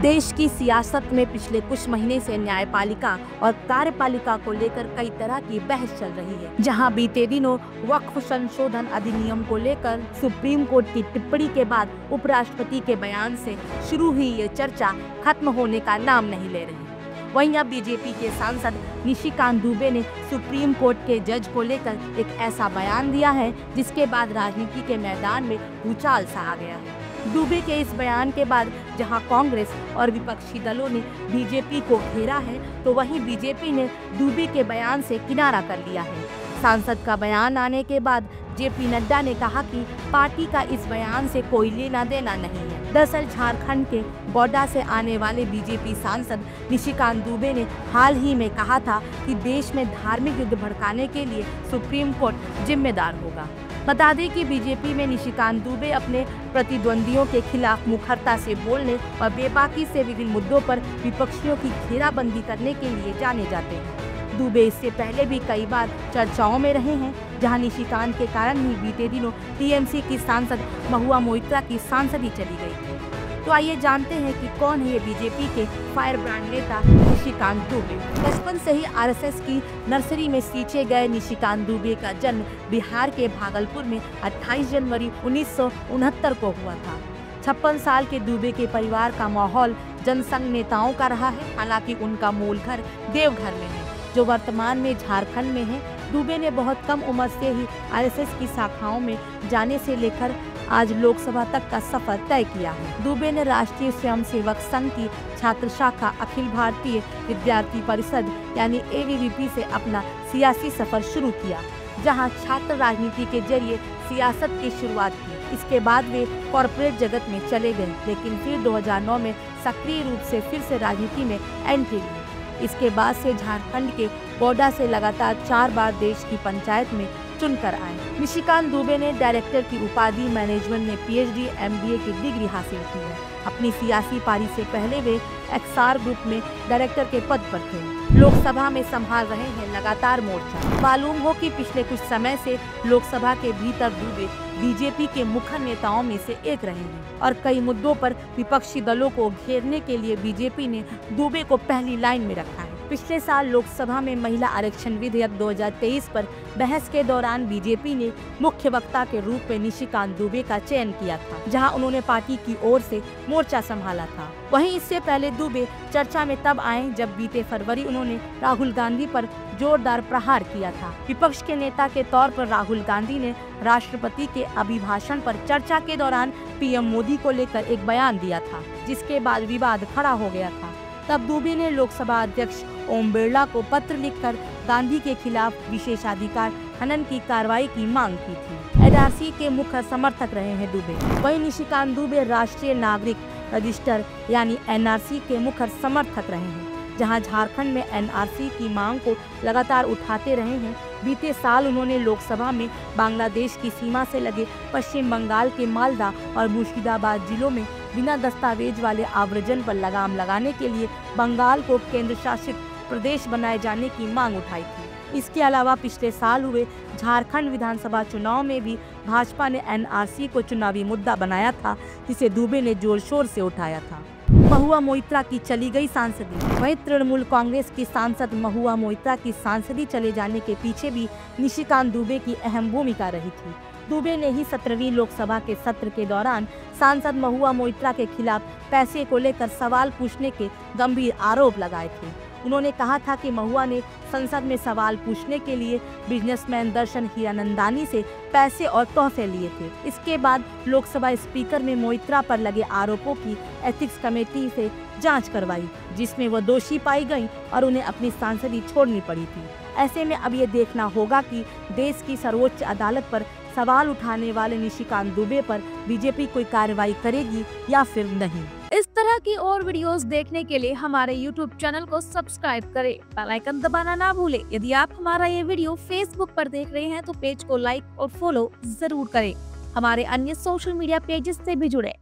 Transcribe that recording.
देश की सियासत में पिछले कुछ महीने से न्यायपालिका और कार्यपालिका को लेकर कई तरह की बहस चल रही है। जहां बीते दिनों वक्फ संशोधन अधिनियम को लेकर सुप्रीम कोर्ट की टिप्पणी के बाद उपराष्ट्रपति के बयान से शुरू हुई ये चर्चा खत्म होने का नाम नहीं ले रही। वहीं अब बीजेपी के सांसद निशिकांत दुबे ने सुप्रीम कोर्ट के जज को लेकर एक ऐसा बयान दिया है जिसके बाद राजनीति के मैदान में भूचाल सा आ गया है। दुबे के इस बयान के बाद जहां कांग्रेस और विपक्षी दलों ने बीजेपी को घेरा है, तो वहीं बीजेपी ने दुबे के बयान से किनारा कर लिया है। सांसद का बयान आने के बाद जेपी नड्डा ने कहा कि पार्टी का इस बयान से कोई लेना देना नहीं है। दरअसल झारखंड के गोड्डा से आने वाले बीजेपी सांसद निशिकांत दुबे ने हाल ही में कहा था कि देश में धार्मिक युद्ध भड़काने के लिए सुप्रीम कोर्ट जिम्मेदार होगा। बता दें कि बीजेपी में निशिकांत दुबे अपने प्रतिद्वंदियों के खिलाफ मुखरता से बोलने और बेबाकी से विभिन्न मुद्दों पर विपक्षियों की घेराबंदी करने के लिए जाने जाते हैं। दुबे इससे पहले भी कई बार चर्चाओं में रहे हैं, जहां निशिकांत के कारण ही बीते दिनों टीएमसी की सांसद महुआ मोइत्रा की सांसदी चली गई थी। तो आइए जानते हैं कि कौन है ये बीजेपी के फायर ब्रांड नेता निशिकांत दुबे। बचपन से ही आरएसएस की नर्सरी में सींचे गए निशिकांत दुबे का जन्म बिहार के भागलपुर में 28 जनवरी 1969 को हुआ था। 56 साल के दुबे के परिवार का माहौल जनसंघ नेताओं का रहा है। हालांकि उनका मूल घर देवघर में है, जो वर्तमान में झारखंड में है। दुबे ने बहुत कम उम्र से ही आरएसएस की शाखाओं में जाने से लेकर आज लोकसभा तक का सफर तय किया है। दुबे ने राष्ट्रीय स्वयंसेवक संघ की छात्र शाखा अखिल भारतीय विद्यार्थी परिषद यानी एबीवीपी से अपना सियासी सफर शुरू किया, जहां छात्र राजनीति के जरिए सियासत की शुरुआत की। इसके बाद वे कॉरपोरेट जगत में चले गए, लेकिन फिर 2009 में सक्रिय रूप से फिर से राजनीति में एंट्री ली। इसके बाद से झारखंड के गोड्डा से लगातार 4 बार देश की पंचायत में चुनकर आए। निशिकांत दुबे ने डायरेक्टर की उपाधि, मैनेजमेंट में पीएचडी, एमबीए की डिग्री हासिल की है। अपनी सियासी पारी से पहले वे एक्सआर ग्रुप में डायरेक्टर के पद पर थे। लोकसभा में संभाल रहे हैं लगातार मोर्चा। मालूम हो कि पिछले कुछ समय से लोकसभा के भीतर दुबे बीजेपी के मुख्य नेताओं में से एक रहे हैं और कई मुद्दों पर विपक्षी दलों को घेरने के लिए बीजेपी ने दुबे को पहली लाइन में रखा है। पिछले साल लोकसभा में महिला आरक्षण विधेयक 2023 पर बहस के दौरान बीजेपी ने मुख्य वक्ता के रूप में निशिकांत दुबे का चयन किया था, जहां उन्होंने पार्टी की ओर से मोर्चा संभाला था। वहीं इससे पहले दुबे चर्चा में तब आए जब बीते फरवरी उन्होंने राहुल गांधी पर जोरदार प्रहार किया था। विपक्ष के नेता के तौर पर राहुल गांधी ने राष्ट्रपति के अभिभाषण पर चर्चा के दौरान पीएम मोदी को लेकर एक बयान दिया था, जिसके बाद विवाद खड़ा हो गया था। तब दुबे ने लोकसभा अध्यक्ष ओम बिरला को पत्र लिखकर गांधी के खिलाफ विशेषाधिकार हनन की कार्रवाई की मांग की थी। एनआरसी के मुख्य समर्थक रहे हैं दुबे। वहीं निशिकांत दुबे राष्ट्रीय नागरिक रजिस्टर यानी एनआरसी के मुख्य समर्थक रहे हैं, जहां झारखंड में एनआरसी की मांग को लगातार उठाते रहे हैं। बीते साल उन्होंने लोकसभा में बांग्लादेश की सीमा से लगे पश्चिम बंगाल के मालदा और मुर्शिदाबाद जिलों में बिना दस्तावेज वाले आव्रजन पर लगाम लगाने के लिए बंगाल को केंद्र शासित प्रदेश बनाए जाने की मांग उठाई थी। इसके अलावा पिछले साल हुए झारखंड विधानसभा चुनाव में भी भाजपा ने एनआरसी को चुनावी मुद्दा बनाया था, जिसे दुबे ने जोर शोर से उठाया था। महुआ मोइत्रा की चली गई सांसदी। वहीं तृणमूल कांग्रेस की सांसद महुआ मोइत्रा की सांसदी चले जाने के पीछे भी निशिकांत दुबे की अहम भूमिका रही थी। दुबे ने ही 17वीं लोकसभा के सत्र के दौरान सांसद महुआ मोइत्रा के खिलाफ पैसे को लेकर सवाल पूछने के गंभीर आरोप लगाए थे। उन्होंने कहा था कि महुआ ने संसद में सवाल पूछने के लिए बिजनेसमैन दर्शन हीरानंदानी से पैसे और तोहफे लिए थे। इसके बाद लोकसभा स्पीकर में मोइत्रा पर लगे आरोपों की एथिक्स कमेटी से जांच करवाई, जिसमें वह दोषी पाई गई और उन्हें अपनी सांसदी छोड़नी पड़ी थी। ऐसे में अब ये देखना होगा कि देश की सर्वोच्च अदालत पर सवाल उठाने वाले निशिकांत दुबे पर बीजेपी कोई कार्रवाई करेगी या फिर नहीं। इस तरह की और वीडियोस देखने के लिए हमारे YouTube चैनल को सब्सक्राइब करें, बेल आइकन दबाना ना भूलें। यदि आप हमारा ये वीडियो Facebook पर देख रहे हैं तो पेज को लाइक और फॉलो जरूर करें। हमारे अन्य सोशल मीडिया पेजेस से भी जुड़े।